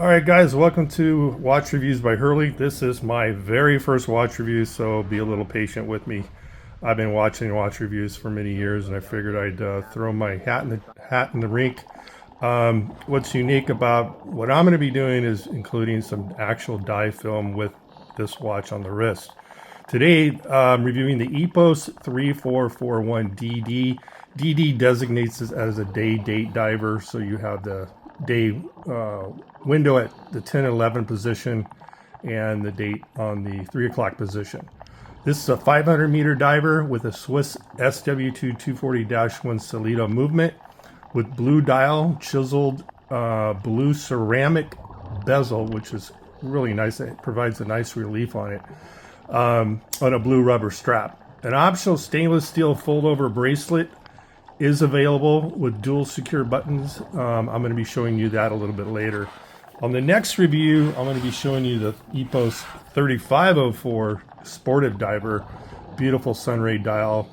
Alright guys, welcome to Watch Reviews by Hurley. This is my very first watch review, so be a little patient with me. I've been watching watch reviews for many years and I figured I'd throw my hat in the rink. What's unique about what I'm going to be doing is including some actual dye film with this watch on the wrist. Today, I'm reviewing the EPOS 3441DD. DD designates this as a day date diver, so you have the day window at the 10:11 position and the date on the 3 o'clock position. This is a 500 meter diver with a Swiss SW 240-1 Selita movement with blue dial, chiseled blue ceramic bezel, which is really nice. It provides a nice relief on it, on a blue rubber strap. An optional stainless steel fold over bracelet is available with dual secure buttons. I'm going to be showing you that a little bit later. On the next review, I'm going to be showing you the EPOS 3504 Sportive Diver, beautiful sunray dial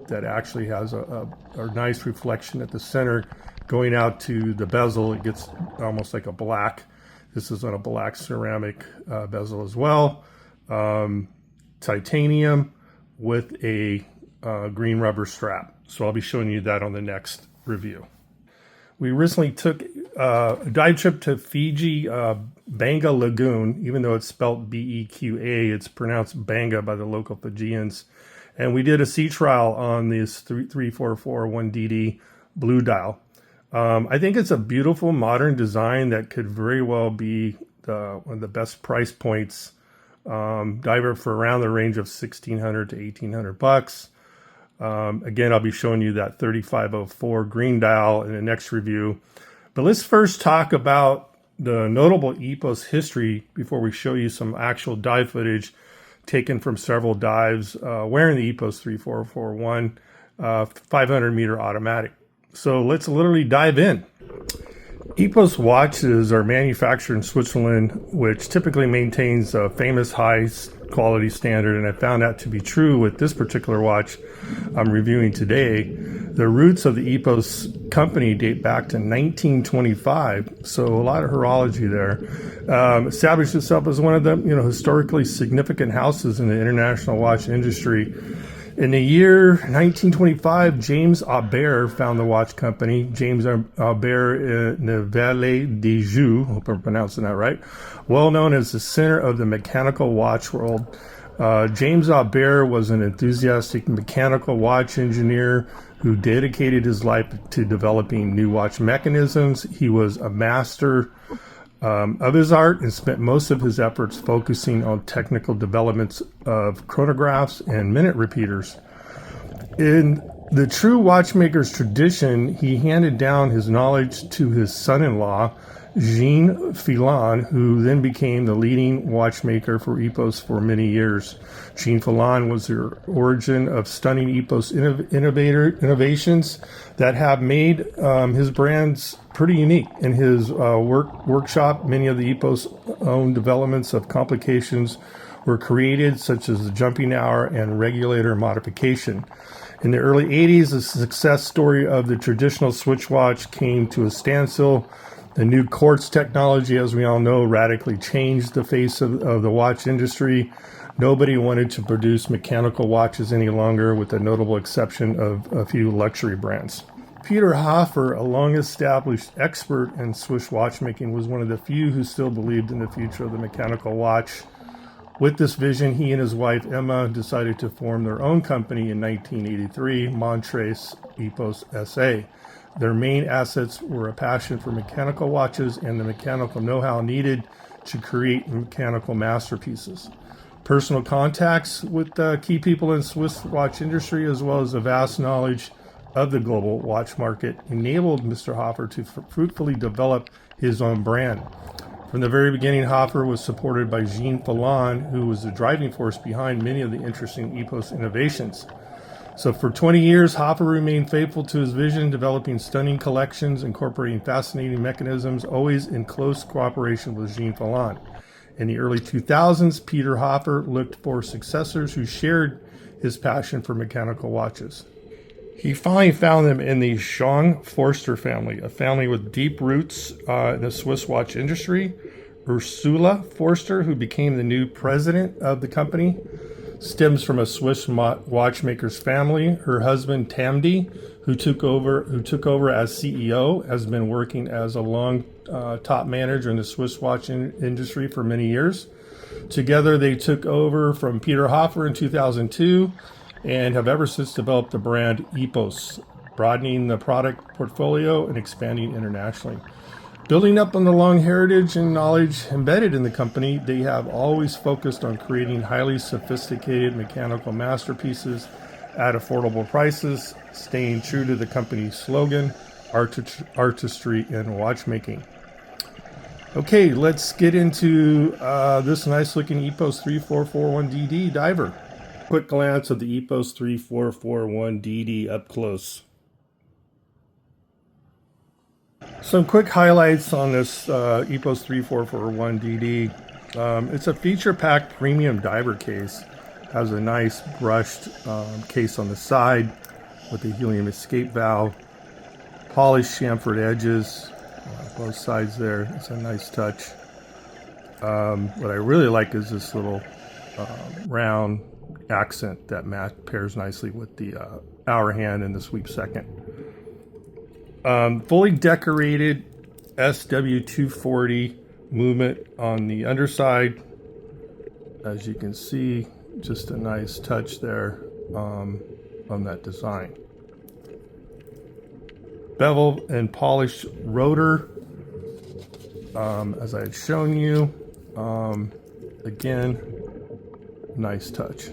that actually has a nice reflection at the center going out to the bezel. It gets almost like a black. This is on a black ceramic bezel as well. Titanium with a green rubber strap. So I'll be showing you that on the next review. We recently took a dive trip to Fiji, Banga Lagoon. Even though it's spelled B-E-Q-A, it's pronounced Banga by the local Fijians. And we did a sea trial on this 3441DD blue dial. I think it's a beautiful modern design that could very well be one of the best price points diver for around the range of $1,600 to $1,800. Again, I'll be showing you that 3504 green dial in the next review. But let's first talk about the notable EPOS history before we show you some actual dive footage taken from several dives wearing the EPOS 3441 500 meter automatic. So let's literally dive in. EPOS watches are manufactured in Switzerland, which typically maintains a famous high quality standard, and I found that to be true with this particular watch I'm reviewing today. The roots of the EPOS company date back to 1925, so a lot of horology there. Established itself as one of the historically significant houses in the international watch industry. In the year 1925, James Aubert found the watch company. James Aubert in the Vallée des Jeux, hope I'm pronouncing that right, well known as the center of the mechanical watch world. James Aubert was an enthusiastic mechanical watch engineer who dedicated his life to developing new watch mechanisms. He was a master of his art and spent most of his efforts focusing on technical developments of chronographs and minute repeaters. In the true watchmaker's tradition, he handed down his knowledge to his son-in-law, Jean Filon, who then became the leading watchmaker for EPOS for many years. Jean Filon was the origin of stunning EPOS innovations that have made his brands pretty unique. In his workshop, many of the EPOS own developments of complications were created, such as the jumping hour and regulator modification. In the early 80s, the success story of the traditional Swiss watch came to a standstill. The new quartz technology, as we all know, radically changed the face of the watch industry. Nobody wanted to produce mechanical watches any longer, with the notable exception of a few luxury brands. Peter Hofer, a long-established expert in Swiss watchmaking, was one of the few who still believed in the future of the mechanical watch. With this vision, he and his wife Emma decided to form their own company in 1983, Montres EPOS SA. Their main assets were a passion for mechanical watches and the mechanical know-how needed to create mechanical masterpieces. Personal contacts with key people in Swiss watch industry, as well as a vast knowledge of the global watch market, enabled Mr. Hofer to fruitfully develop his own brand. From the very beginning, Hofer was supported by Jean Filon, who was the driving force behind many of the interesting EPOS innovations. So for 20 years, Hofer remained faithful to his vision, developing stunning collections, incorporating fascinating mechanisms, always in close cooperation with Jean Filon. In the early 2000s, Peter Hofer looked for successors who shared his passion for mechanical watches. He finally found them in the Jean Forster family, a family with deep roots in the Swiss watch industry. Ursula Forster, who became the new president of the company, stems from a Swiss watchmaker's family. Her husband Tamdi, who took over as CEO, has been working as a long top manager in the Swiss watch industry for many years. Together, they took over from Peter Hofer in 2002 and have ever since developed the brand EPOS, broadening the product portfolio and expanding internationally. Building up on the long heritage and knowledge embedded in the company, they have always focused on creating highly sophisticated mechanical masterpieces at affordable prices, staying true to the company's slogan, artistry in watchmaking. Okay, let's get into this nice looking EPOS 3441DD diver. Quick glance of the EPOS 3441DD up close. Some quick highlights on this EPOS 3441DD. It's a feature-packed premium diver case. Has a nice brushed case on the side with the helium escape valve. Polished chamfered edges, both sides there. It's a nice touch. What I really like is this little round accent that pairs nicely with the hour hand and the sweep second. Fully decorated SW240 movement on the underside. As you can see, just a nice touch there on that design. Bevel and polished rotor, as I had shown you. Again, nice touch.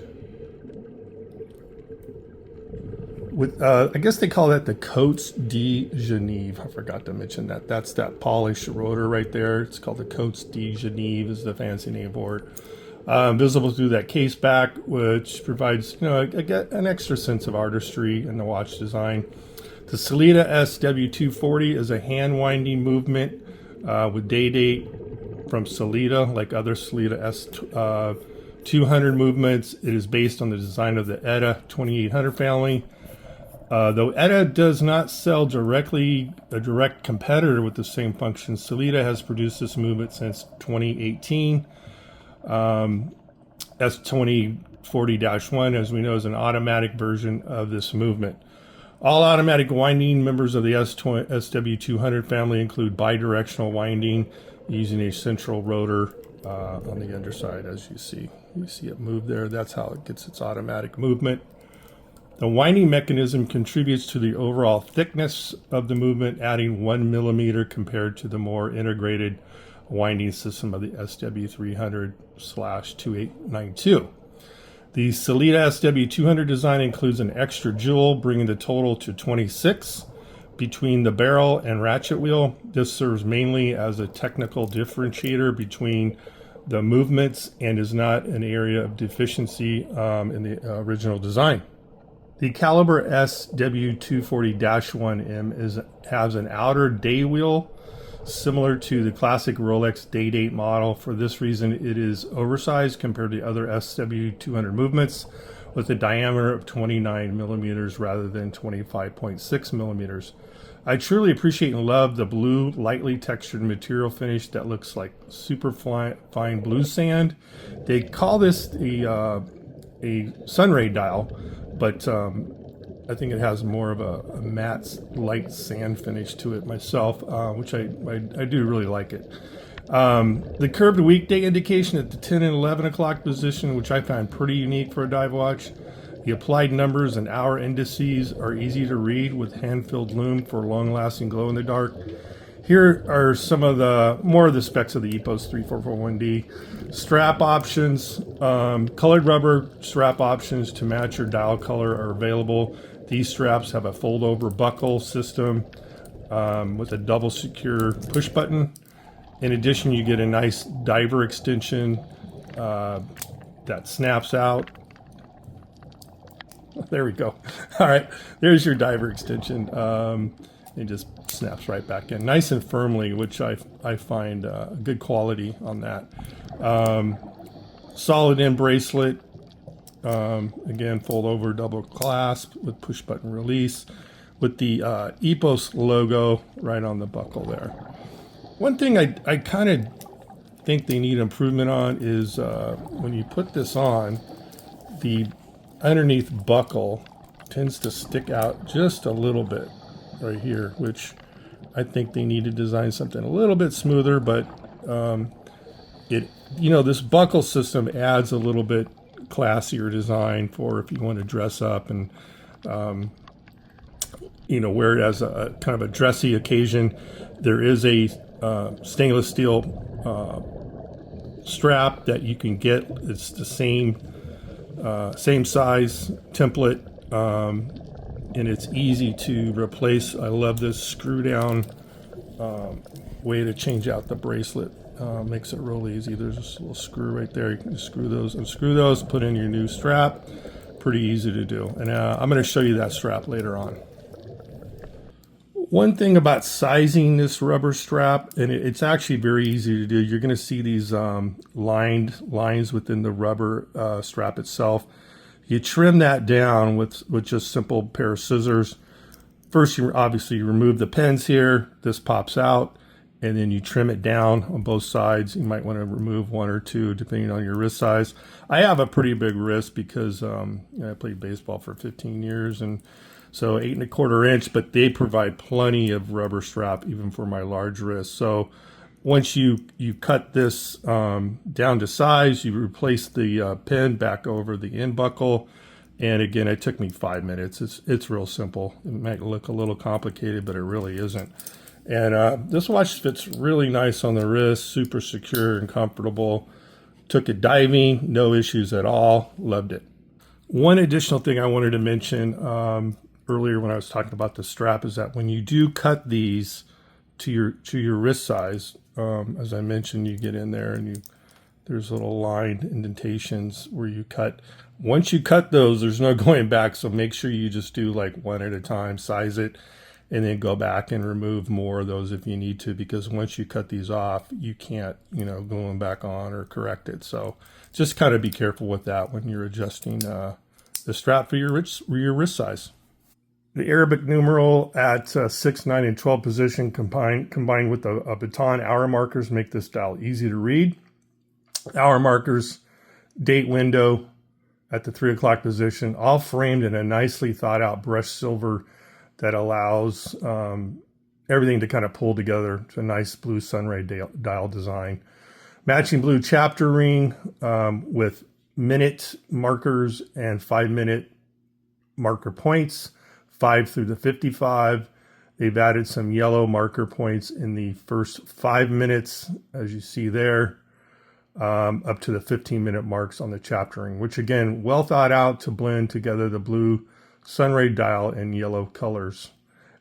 With, I guess they call that the Coats de Genève. I forgot to mention that. That's that polished rotor right there. It's called the Coats de Genève is the fancy name for it. Visible through that case back, which provides an extra sense of artistry in the watch design. The Selita SW240 is a hand winding movement with day date from Selita, like other Selita S200 movements. It is based on the design of the ETA 2800 family. Though ETA does not sell directly a direct competitor with the same function, Selita has produced this movement since 2018. S2040-1, as we know, is an automatic version of this movement. All automatic winding members of the SW200 family include bidirectional winding using a central rotor on the underside, as you see. You see it move there. That's how it gets its automatic movement. The winding mechanism contributes to the overall thickness of the movement, adding 1 millimeter compared to the more integrated winding system of the SW300/2892. The Selita SW200 design includes an extra jewel, bringing the total to 26 between the barrel and ratchet wheel. This serves mainly as a technical differentiator between the movements and is not an area of deficiency in the original design. The caliber SW240-1M has an outer day wheel similar to the classic Rolex day date model. For this reason, it is oversized compared to other SW200 movements with a diameter of 29 millimeters rather than 25.6 millimeters. I truly appreciate and love the blue, lightly textured material finish that looks like super fine blue sand. They call this a Sunray dial, but I think it has more of a matte, light sand finish to it myself, which I do really like it. The curved weekday indication at the 10 and 11 o'clock position, which I find pretty unique for a dive watch. The applied numbers and hour indices are easy to read with hand-filled lume for long-lasting glow-in-the-dark. Here are some of the more of the specs of the EPOS 3441D. Strap options, colored rubber strap options to match your dial color are available. These straps have a fold-over buckle system with a double secure push button. In addition, you get a nice diver extension that snaps out. There we go. All right, there's your diver extension. It just snaps right back in, nice and firmly, which I find good quality on that. Solid end bracelet, Again, fold over, double clasp with push button release with the EPOS logo right on the buckle there. One thing I kind of think they need improvement on is when you put this on, the underneath buckle tends to stick out just a little bit right here, which I think they need to design something a little bit smoother, but this buckle system adds a little bit classier design for if you want to dress up and wear it as a kind of a dressy occasion. There is a stainless steel strap that you can get. It's the same size template, and it's easy to replace. I love this screw down way to change out the bracelet. Makes it real easy. There's this little screw right there. You can just screw those, put in your new strap. Pretty easy to do. And I'm going to show you that strap later on. One thing about sizing this rubber strap, and it's actually very easy to do. You're going to see these lined lines within the rubber strap itself. You trim that down with just simple pair of scissors. First, you obviously remove the pins here. This pops out, and then you trim it down on both sides. You might want to remove one or two depending on your wrist size. I have a pretty big wrist because I played baseball for 15 years, and so 8 1/4 inch, but they provide plenty of rubber strap even for my large wrist. So once you cut this down to size, you replace the pin back over the end buckle. And again, it took me 5 minutes. It's real simple. It might look a little complicated, but it really isn't. And this watch fits really nice on the wrist, super secure and comfortable. Took it diving, no issues at all. Loved it. One additional thing I wanted to mention earlier when I was talking about the strap is that when you do cut these to your wrist size, as I mentioned, you get in there and there's little lined indentations where you cut. Once you cut those, there's no going back. So make sure you just do like one at a time, size it, and then go back and remove more of those if you need to, because once you cut these off, you can't, go them back on or correct it. So just kind of be careful with that when you're adjusting the strap for your wrist size. The Arabic numeral at 6, 9, and 12 position combined with a baton hour markers make this dial easy to read. Hour markers, date window at the 3 o'clock position, all framed in a nicely thought out brushed silver that allows everything to kind of pull together. It's a nice Blue Sunray dial design. Matching blue chapter ring with minute markers and 5-minute marker points, 5 through the 55. They've added some yellow marker points in the first 5 minutes, as you see there, up to the 15-minute marks on the chapter ring, which again, well thought out to blend together the Blue Sunray dial and yellow colors.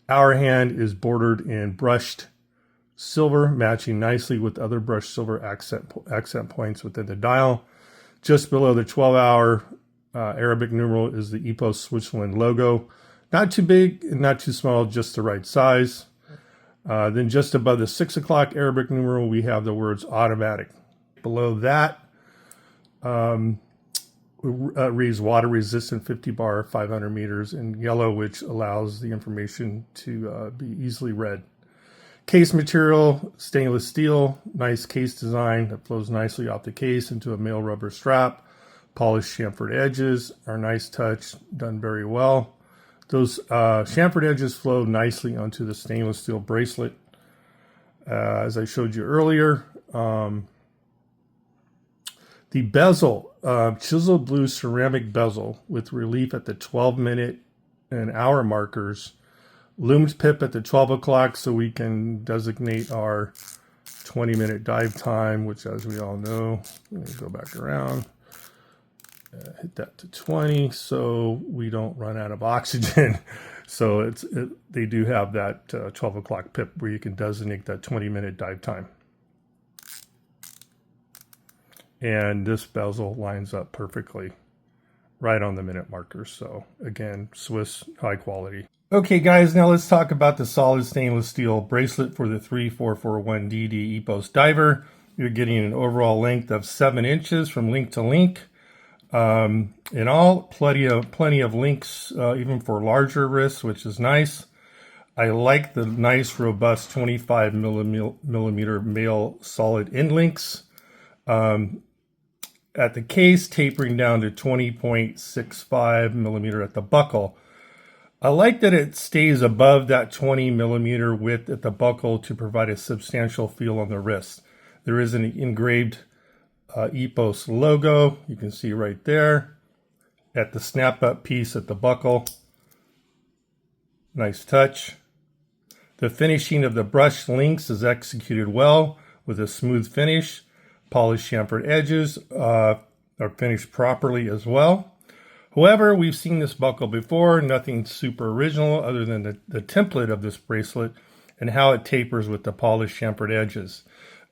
Hour hand is bordered in brushed silver, matching nicely with other brushed silver accent points within the dial. Just below the 12-hour Arabic numeral is the EPOS Switzerland logo. Not too big and not too small, just the right size. Then just above the 6 o'clock Arabic numeral, we have the words automatic. Below that reads water resistant 50 bar, 500 meters in yellow, which allows the information to be easily read. Case material, stainless steel, nice case design that flows nicely off the case into a male rubber strap. Polished chamfered edges are nice touch, done very well. Those chamfered edges flow nicely onto the stainless steel bracelet. As I showed you earlier, the bezel, chiseled blue ceramic bezel with relief at the 12-minute and hour markers. Loomed pip at the 12 o'clock so we can designate our 20-minute dive time, which as we all know, let me go back around. Hit that to 20 so we don't run out of oxygen. So they do have that 12 o'clock pip where you can designate that 20-minute dive time. And this bezel lines up perfectly right on the minute markers. So again, Swiss high quality. Okay guys, now let's talk about the solid stainless steel bracelet for the 3441DD EPOS diver. You're getting an overall length of 7 inches from link to link. in all. Plenty of links, even for larger wrists, which is nice. I like the nice, robust 25 millimeter male solid end links. At the case, tapering down to 20.65 millimeter at the buckle. I like that it stays above that 20 millimeter width at the buckle to provide a substantial feel on the wrist. There is an engraved EPOS logo, you can see right there, at the snap-up piece at the buckle. Nice touch. The finishing of the brush links is executed well with a smooth finish. Polished chamfered edges are finished properly as well. However, we've seen this buckle before, nothing super original other than the template of this bracelet and how it tapers with the polished chamfered edges.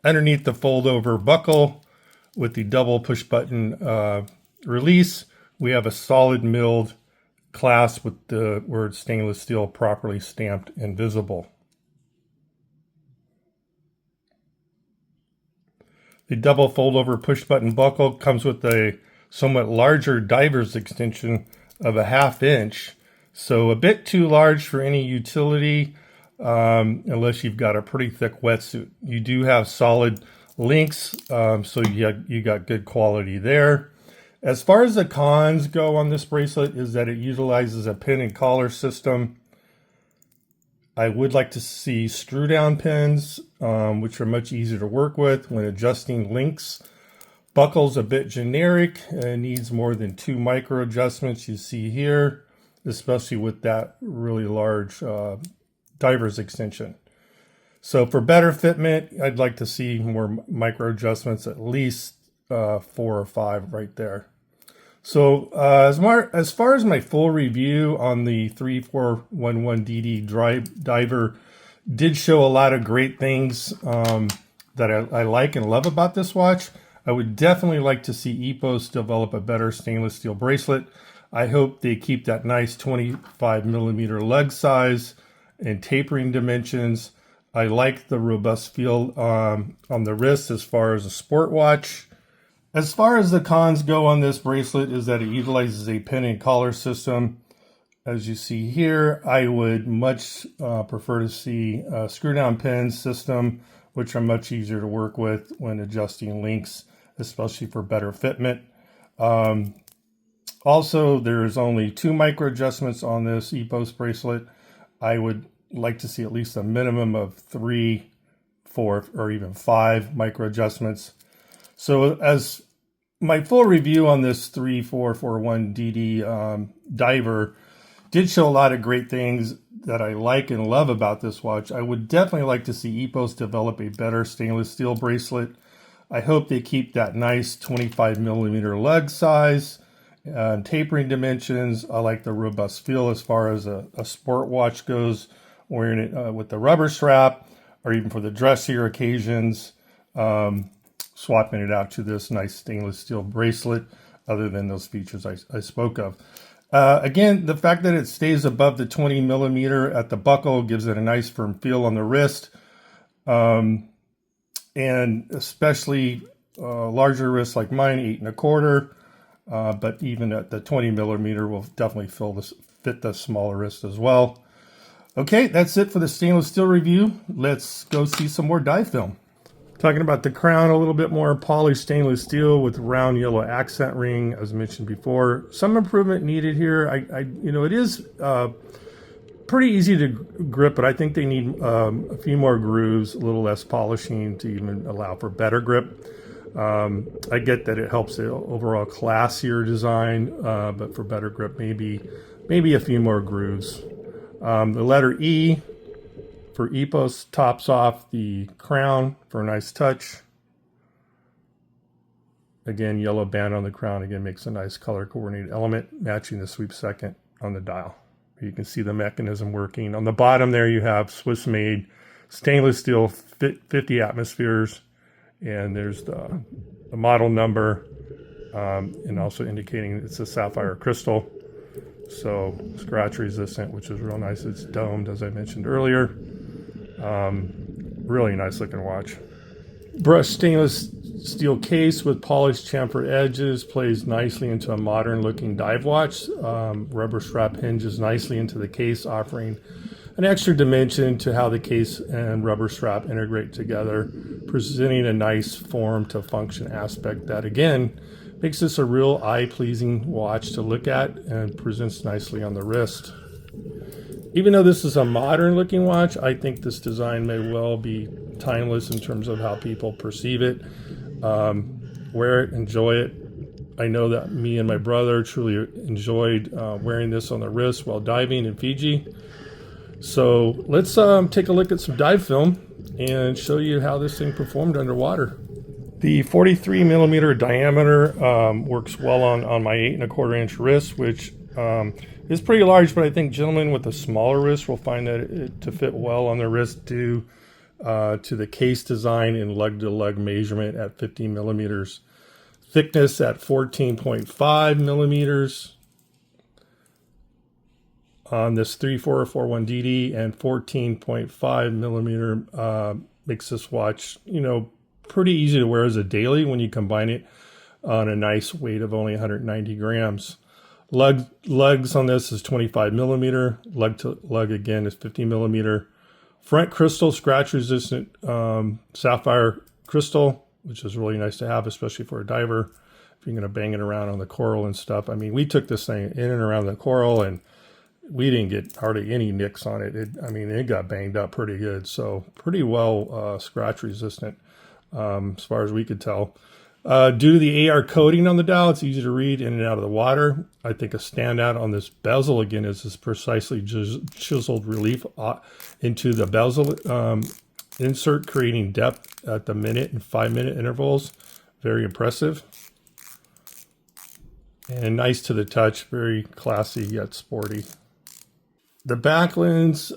Underneath the fold-over buckle with the double push-button release, we have a solid milled clasp with the word stainless steel properly stamped and visible. The double fold-over push-button buckle comes with a somewhat larger diver's extension of a 1/2 inch, so a bit too large for any utility unless you've got a pretty thick wetsuit. You do have solid links, so you got good quality there. As far as the cons go on this bracelet is that it utilizes a pin and collar system. I would like to see screw down pins, which are much easier to work with when adjusting links. Buckle's a bit generic and needs more than 2 micro adjustments you see here, especially with that really large diver's extension. So for better fitment, I'd like to see more micro adjustments, at least 4 or 5 right there. So as far as my full review on the 3411DD diver, did show a lot of great things that I like and love about this watch. I would definitely like to see EPOS develop a better stainless steel bracelet. I hope they keep that nice 25 millimeter lug size and tapering dimensions. I like the robust feel on the wrist as far as a sport watch. As far as the cons go on this bracelet is that it utilizes a pin and collar system. As you see here, I would much prefer to see a screw down pin system, which are much easier to work with when adjusting links, especially for better fitment. Also, there's only 2 micro adjustments on this EPOS bracelet. I would like to see at least a minimum of 3, 4, or even 5 micro adjustments. So as my full review on this 3441DD diver did show a lot of great things that I like and love about this watch. I would definitely like to see EPOS develop a better stainless steel bracelet. I hope they keep that nice 25 millimeter lug size and tapering dimensions. I like the robust feel as far as a sport watch goes, wearing it with the rubber strap, or even for the dressier occasions, swapping it out to this nice stainless steel bracelet, other than those features I spoke of. Again, the fact that it stays above the 20 millimeter at the buckle gives it a nice firm feel on the wrist. And especially larger wrists like mine, 8 1/4. But even at the 20 millimeter will definitely fit the smaller wrist as well. Okay, that's it for the stainless steel review. Let's go see some more dive film. Talking about the crown, a little bit more polished stainless steel with round yellow accent ring, as mentioned before. Some improvement needed here. It is pretty easy to grip, but I think they need a few more grooves, a little less polishing to even allow for better grip. I get that it helps the overall classier design, but for better grip, maybe a few more grooves. The letter E for EPOS tops off the crown for a nice touch. Again, yellow band on the crown again makes a nice color coordinated element, matching the sweep second on the dial. You can see the mechanism working. On the bottom there you have Swiss made stainless steel 50 atmospheres, and there's the model number, and also indicating it's a sapphire crystal. So scratch resistant, which is real nice. It's domed, as I mentioned earlier. Really nice looking watch. Brushed stainless steel case with polished chamfered edges plays nicely into a modern looking dive watch. Rubber strap hinges nicely into the case, offering an extra dimension to how the case and rubber strap integrate together, presenting a nice form to function aspect that again makes this a real eye-pleasing watch to look at and presents nicely on the wrist. Even though this is a modern looking watch, I think this design may well be timeless in terms of how people perceive it. Wear it, enjoy it. I know that me and my brother truly enjoyed wearing this on the wrist while diving in Fiji. So let's take a look at some dive film and show you how this thing performed underwater. The 43 millimeter diameter works well on my 8¼ inch wrist, which is pretty large, but I think gentlemen with a smaller wrist will find that it to fit well on their wrist due to the case design and lug-to-lug measurement at 50 millimeters. Thickness at 14.5 millimeters on this 3441DD, and 14.5 millimeter makes this watch, pretty easy to wear as a daily when you combine it on a nice weight of only 190 grams. Lugs on this is 25 millimeter. Lug to lug again is 50 millimeter. Front crystal, scratch resistant sapphire crystal, which is really nice to have, especially for a diver if you're going to bang it around on the coral and stuff. I mean, we took this thing in and around the coral and we didn't get hardly any nicks on it. It got banged up pretty good. So pretty well scratch resistant as far as we could tell. Due to the AR coating on the dial, it's easy to read in and out of the water. I think a standout on this bezel, again, is this precisely chiseled relief into the bezel insert, creating depth at the minute and 5 minute intervals. Very impressive. And nice to the touch, very classy yet sporty. The back lens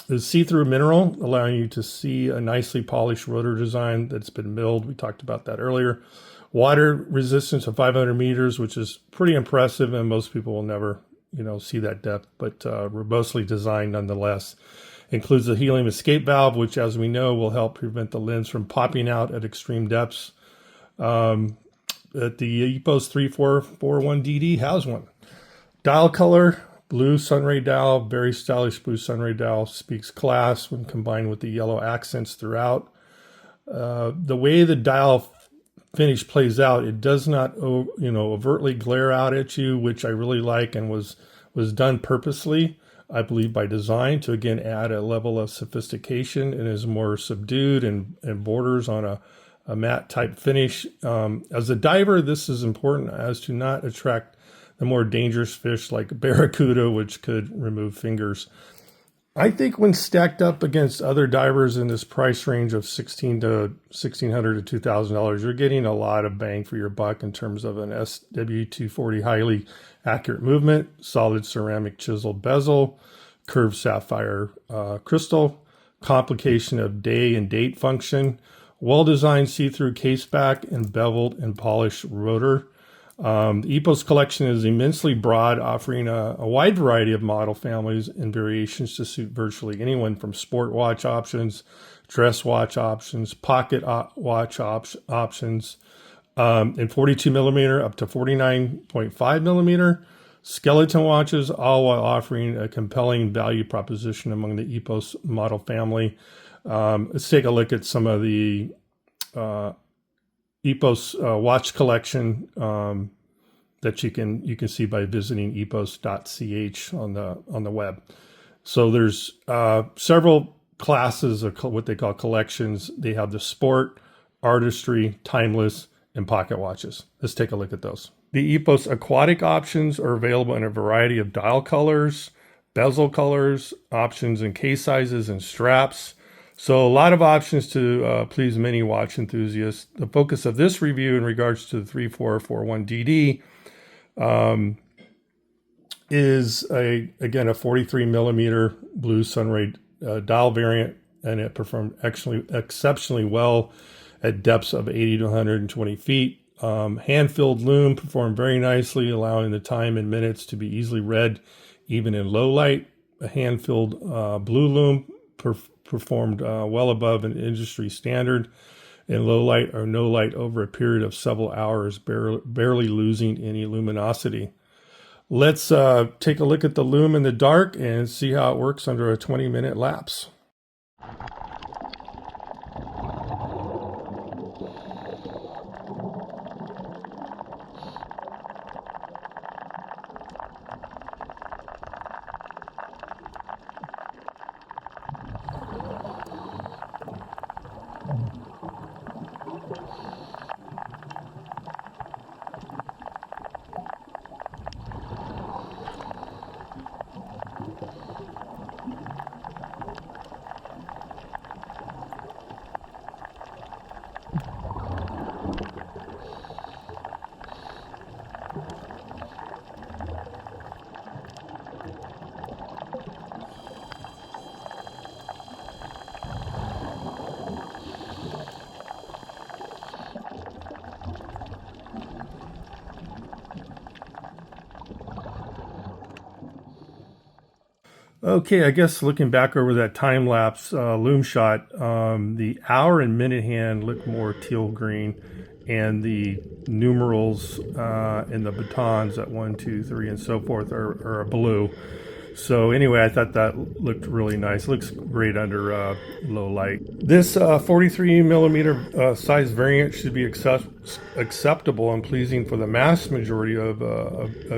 is see-through mineral, allowing you to see a nicely polished rotor design that's been milled. We talked about that earlier. Water resistance of 500 meters, which is pretty impressive, and most people will never, see that depth, but robustly designed nonetheless. Includes a helium escape valve, which, as we know, will help prevent the lens from popping out at extreme depths. At the EPOS 3441DD has one. Dial color. Blue Sunray dial, very stylish Blue Sunray dial, speaks class when combined with the yellow accents throughout. The way the dial finish plays out, it does not, overtly glare out at you, which I really like and was done purposely, I believe, by design to again add a level of sophistication and is more subdued and borders on a matte type finish. As a diver, this is important as to not attract the more dangerous fish like barracuda, which could remove fingers. I think when stacked up against other divers in this price range of $1,600 to $2,000, you're getting a lot of bang for your buck in terms of an SW240 highly accurate movement, solid ceramic chiseled bezel, curved sapphire crystal, complication of day and date function, well-designed see-through case back, and beveled and polished rotor. The EPOS collection is immensely broad, offering a wide variety of model families and variations to suit virtually anyone, from sport watch options, dress watch options, pocket watch options, in 42 millimeter up to 49.5 millimeter, skeleton watches, all while offering a compelling value proposition among the EPOS model family. Let's take a look at some of the EPOS watch collection that you can see by visiting epos.ch on the web. So there's several classes of what they call collections. They have the sport, artistry, timeless, and pocket watches. Let's take a look at those. The EPOS aquatic options are available in a variety of dial colors, bezel colors, options in case sizes, and straps. So a lot of options to please many watch enthusiasts. The focus of this review in regards to the 3441DD is again a 43 millimeter Blue Sunray dial variant, and it performed exceptionally well at depths of 80 to 120 feet. Hand-filled lume performed very nicely, allowing the time in minutes to be easily read even in low light. A hand-filled blue lume performed well above an industry standard. in low light or no light over a period of several hours, barely losing any luminosity. Let's take a look at the lume in the dark and see how it works under a 20-minute lapse. Okay, I guess looking back over that time-lapse lume shot, the hour and minute hand look more teal green, and the numerals and the batons at 1, 2, 3, and so forth are blue. So anyway, I thought that looked really nice. Looks great under low light. This 43 millimeter size variant should be acceptable and pleasing for the mass majority of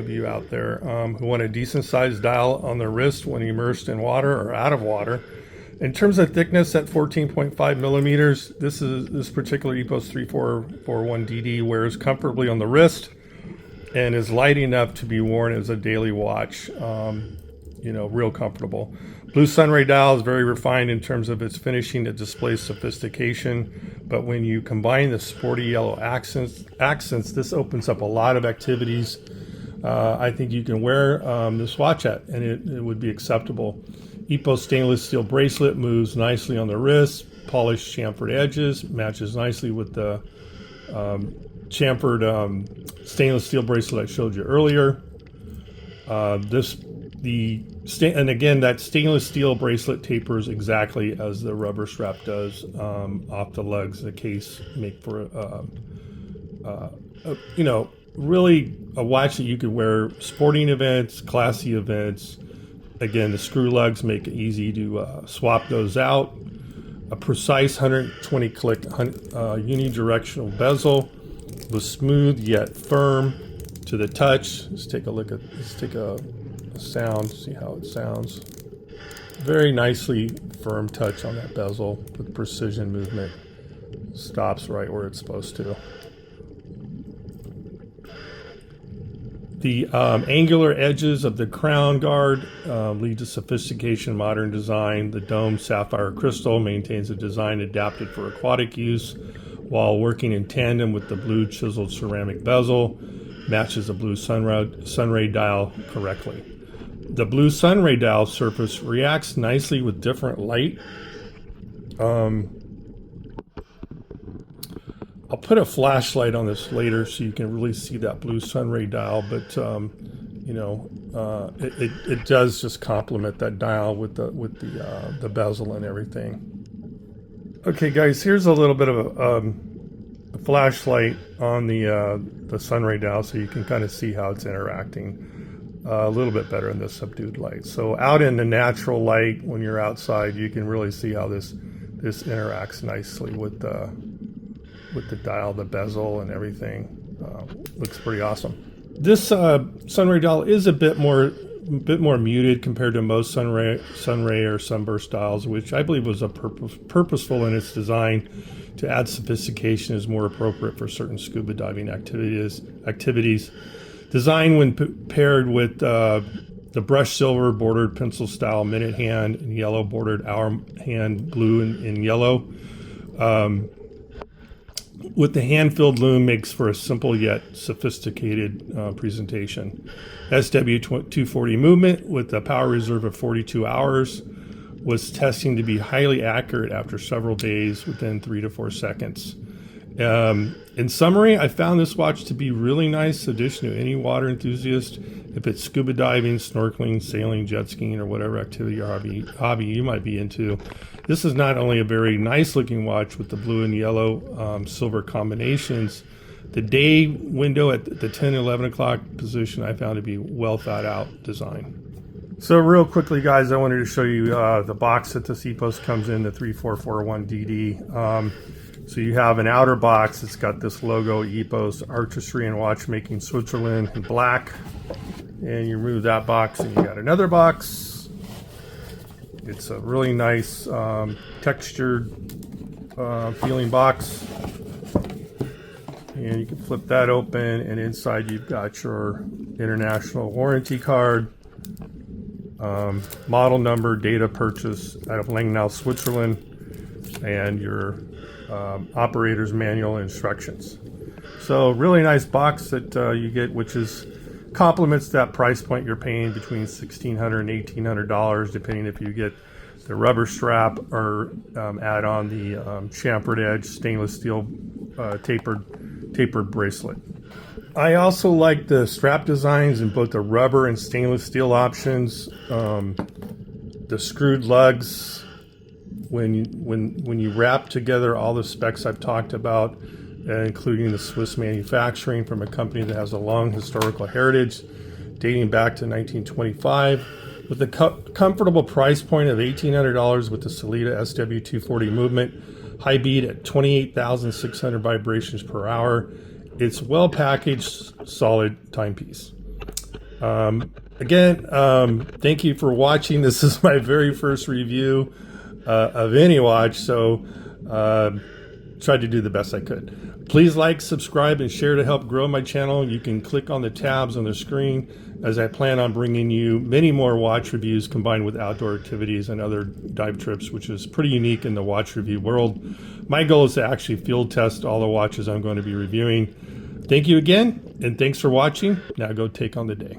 you out there who want a decent sized dial on their wrist when immersed in water or out of water. In terms of thickness, at 14.5 millimeters, this particular EPOS 3441DD wears comfortably on the wrist and is light enough to be worn as a daily watch. Real comfortable. Blue Sunray dial is very refined in terms of its finishing. It displays sophistication, but when you combine the sporty yellow accents, this opens up a lot of activities. I think you can wear this watch at, and it would be acceptable. EPOS stainless steel bracelet moves nicely on the wrist. Polished chamfered edges, matches nicely with the chamfered stainless steel bracelet I showed you earlier. And again, that stainless steel bracelet tapers exactly as the rubber strap does off the lugs. The case make for really a watch that you could wear sporting events, classy events. Again, the screw lugs make it easy to swap those out. A precise 120 click unidirectional bezel was smooth yet firm to the touch. Let's take a sound, see how it sounds. Very nicely firm touch on that bezel with precision movement. Stops right where it's supposed to. The angular edges of the crown guard lead to sophistication, modern design. The dome Sapphire Crystal maintains a design adapted for aquatic use while working in tandem with the blue chiseled ceramic bezel. Matches the Blue Sunray dial correctly. The Blue Sunray dial surface reacts nicely with different light. I'll put a flashlight on this later so you can really see that Blue Sunray dial, but it does just complement that dial with the bezel and everything. Okay, guys, here's a little bit of a flashlight on the Sunray dial so you can kind of see how it's interacting a little bit better in the subdued light. So out in the natural light, when you're outside, you can really see how this interacts nicely with the dial, the bezel, and everything. Looks pretty awesome. This Sunray dial is a bit more muted compared to most Sunray or Sunburst dials, which I believe was purposeful in its design to add sophistication, is more appropriate for certain scuba diving activities. Designed when paired with the brushed silver bordered pencil style minute hand and yellow bordered hour hand blue and yellow. With the hand-filled lume makes for a simple yet sophisticated presentation. SW240 movement with a power reserve of 42 hours was testing to be highly accurate after several days within 3 to 4 seconds. In summary, I found this watch to be really nice addition to any water enthusiast. If it's scuba diving, snorkeling, sailing, jet skiing, or whatever activity or hobby you might be into, this is not only a very nice looking watch with the blue and yellow silver combinations, the day window at the 10 11 o'clock position I found to be well thought out design. So real quickly, guys, I wanted to show you the box that this EPOS comes in, the 3441DD. So you have an outer box. It's got this logo, EPOS, Artistry and Watchmaking Switzerland in black. And you remove that box and you got another box. It's a really nice textured feeling box. And you can flip that open, and inside you've got your international warranty card, model number, date of purchase out of Langnau, Switzerland, and your operator's manual instructions. So really nice box that you get, which is complements that price point you're paying between $1,600 and $1,800, depending if you get the rubber strap or add on the chamfered edge stainless steel tapered bracelet. I also like the strap designs in both the rubber and stainless steel options. The screwed lugs, when you wrap together all the specs I've talked about, including the Swiss manufacturing from a company that has a long historical heritage dating back to 1925, with a comfortable price point of $1,800 with the Selita SW 240 movement, high beat at 28,600 vibrations per hour. It's well packaged, solid timepiece. Again, thank you for watching. This is my very first review of any watch, so tried to do the best I could. Please like, subscribe, and share to help grow my channel. You can click on the tabs on the screen, as I plan on bringing you many more watch reviews combined with outdoor activities and other dive trips, which is pretty unique in the watch review world. My goal is to actually field test all the watches I'm going to be reviewing. Thank you again, and thanks for watching. Now go take on the day.